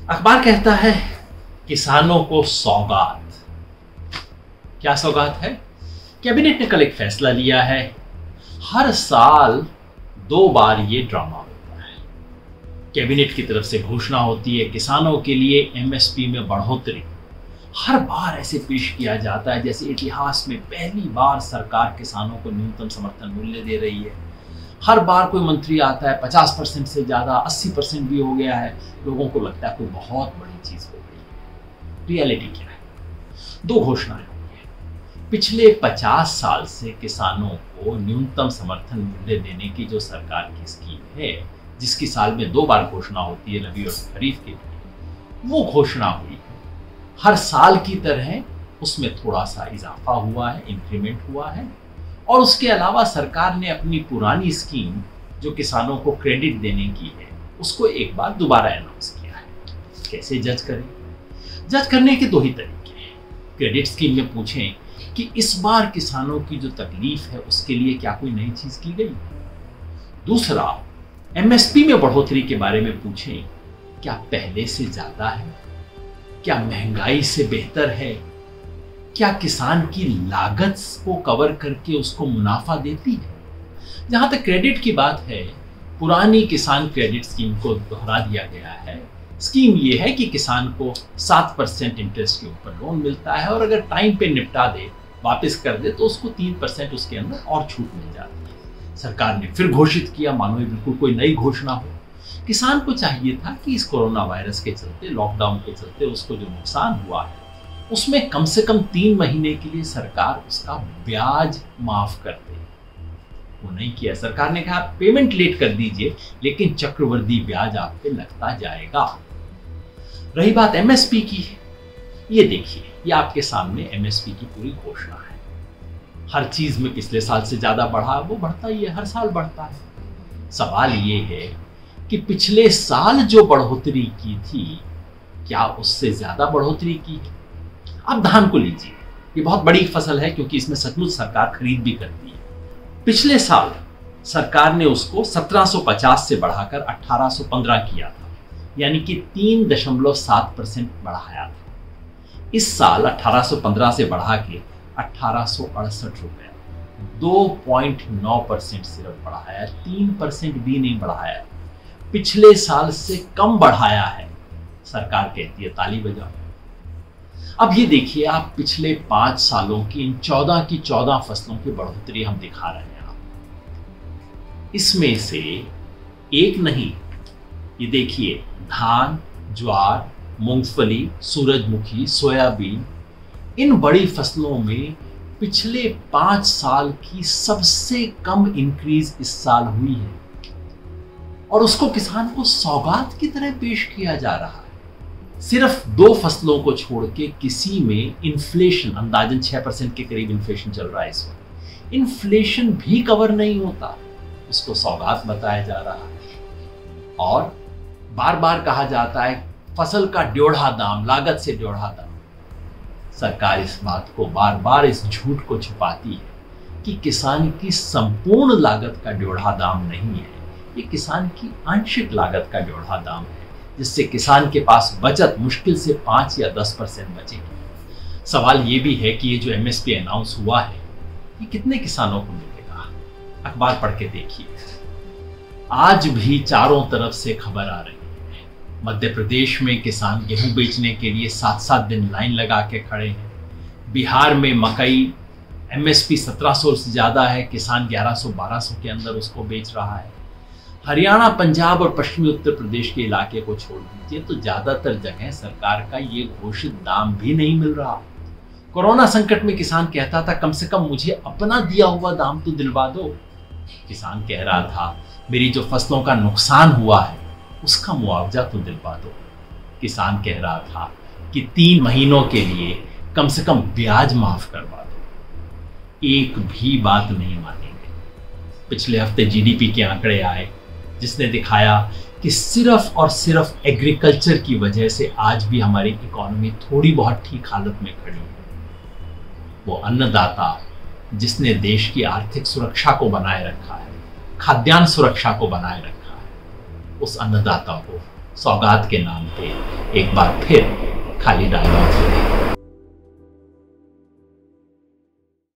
अखबार कहता है किसानों को सौगात। क्या सौगात है? कैबिनेट ने कल एक फैसला लिया है। हर साल 2 बार ये ड्रामा होता है। कैबिनेट की तरफ से घोषणा होती है किसानों के लिए एमएसपी में बढ़ोतरी। हर बार ऐसे पेश किया जाता है जैसे इतिहास में पहली बार सरकार किसानों को न्यूनतम समर्थन मूल्य दे रही है। हर बार कोई मंत्री आता है 50% से ज़्यादा 80% भी हो गया है। लोगों को लगता है कोई बहुत बड़ी चीज़ हो गई है। रियलिटी क्या है? 2 घोषणाएं हुई हैं। पिछले 50 साल से किसानों को न्यूनतम समर्थन मूल्य देने की जो सरकार की स्कीम है, जिसकी साल में 2 बार घोषणा होती है रबी और खरीफ के लिए, वो घोषणा हुई है। हर साल की तरह उसमें थोड़ा सा इजाफा हुआ है, इंक्रीमेंट हुआ है। और उसके अलावा सरकार ने अपनी पुरानी स्कीम जो किसानों को क्रेडिट देने की है, उसको एक बार दोबारा अनाउंस किया है। कैसे जज करें? जज करने के 2 ही तरीके हैं। क्रेडिट स्कीम में पूछें कि इस बार किसानों की जो तकलीफ है उसके लिए क्या कोई नई चीज की गई। दूसरा, एमएसपी में बढ़ोतरी के बारे में पूछें, क्या पहले से ज्यादा है? क्या महंगाई से बेहतर है? क्या किसान की लागत को कवर करके उसको मुनाफा देती है? जहां तक क्रेडिट की बात है, पुरानी किसान क्रेडिट स्कीम को दोहरा दिया गया है। स्कीम ये है कि किसान को 7% इंटरेस्ट के ऊपर लोन मिलता है और अगर टाइम पे निपटा दे, वापस कर दे, तो उसको 3% उसके अंदर और छूट मिल जाती है। सरकार ने फिर घोषित किया मानो ये बिल्कुल कोई नई घोषणा हो। किसान को चाहिए था कि इस कोरोना वायरस के चलते, लॉकडाउन के चलते उसको जो नुकसान हुआ है उसमें कम से कम 3 महीने के लिए सरकार उसका ब्याज माफ कर दे। वो नहीं किया। सरकार ने कहा पेमेंट लेट कर दीजिए लेकिन चक्रवृद्धि ब्याज आप पे लगता जाएगा। रही बात एमएसपी की, ये देखिए, ये आपके सामने एमएसपी की पूरी घोषणा है। हर चीज में पिछले साल से ज्यादा बढ़ा, वो बढ़ता ही है, हर साल बढ़ता है। सवाल ये है कि पिछले साल जो बढ़ोतरी की थी, क्या उससे ज्यादा बढ़ोतरी की है? अब धान को लीजिए, ये बहुत बड़ी फसल है क्योंकि इसमें सचमुच सरकार खरीद भी करती है। पिछले साल सरकार ने उसको 1750 से बढ़ाकर 1815 किया था, यानी कि 3.7% बढ़ाया था। इस साल 1815 से बढ़ा के 1868 रुपए, 2.9% सिर्फ बढ़ाया, 3% भी नहीं बढ़ाया। पिछले साल से कम बढ़ाया है। सरकार कहती है ताली बजाओ। अब ये देखिए, आप पिछले 5 सालों की इन 14 की 14 फसलों की बढ़ोतरी हम दिखा रहे हैं आपको। इसमें से एक नहीं, ये देखिए, धान, ज्वार, मूंगफली, सूरजमुखी, सोयाबीन, इन बड़ी फसलों में पिछले 5 साल की सबसे कम इंक्रीज इस साल हुई है और उसको किसान को सौगात की तरह पेश किया जा रहा है। सिर्फ 2 फसलों को छोड़ के किसी में इन्फ्लेशन, अंदाजन 6% के करीब इन्फ्लेशन चल रहा है इस वक्त, इन्फ्लेशन भी कवर नहीं होता, इसको सौगात बताया जा रहा है। और बार बार कहा जाता है फसल का ड्योढ़ा दाम, लागत से ड्योढ़ा दाम। सरकार इस बात को बार बार, इस झूठ को छुपाती है कि किसान की संपूर्ण लागत का ड्योढ़ा दाम नहीं है, ये किसान की आंशिक लागत का ड्योढ़ा दाम है, जिससे किसान के पास बचत मुश्किल से 5 या 10% बचेगी। सवाल ये भी है कि ये जो एमएसपी अनाउंस हुआ है, ये कितने किसानों को मिलेगा? अखबार पढ़ के देखिए, आज भी चारों तरफ से खबर आ रही है। मध्य प्रदेश में किसान गेहूं बेचने के लिए 7-7 दिन लाइन लगा के खड़े हैं। बिहार में मकई एमएसपी 1700 से ज्यादा है, किसान 1100-1200 के अंदर उसको बेच रहा है। हरियाणा, पंजाब और पश्चिमी उत्तर प्रदेश के इलाके को छोड़ दीजिए तो ज्यादातर जगह सरकार का ये घोषित दाम भी नहीं मिल रहा। कोरोना संकट में किसान कहता था कम से कम मुझे अपना दिया हुआ दाम तो दिलवा दो। किसान कह रहा था मेरी जो फसलों का नुकसान हुआ है उसका मुआवजा तो दिलवा दो। किसान कह रहा था कि 3 महीनों के लिए कम से कम ब्याज माफ करवा दो। एक भी बात नहीं मानेंगे। पिछले हफ्ते जीडीपी के आंकड़े आए जिसने दिखाया कि सिर्फ और सिर्फ एग्रीकल्चर की वजह से आज भी हमारी इकोनॉमी थोड़ी बहुत ठीक हालत में खड़ी है। वो अन्नदाता जिसने देश की आर्थिक सुरक्षा को बनाए रखा है, खाद्यान्न सुरक्षा को बनाए रखा है, उस अन्नदाता को सौगात के नाम पे एक बार फिर खाली डायलॉग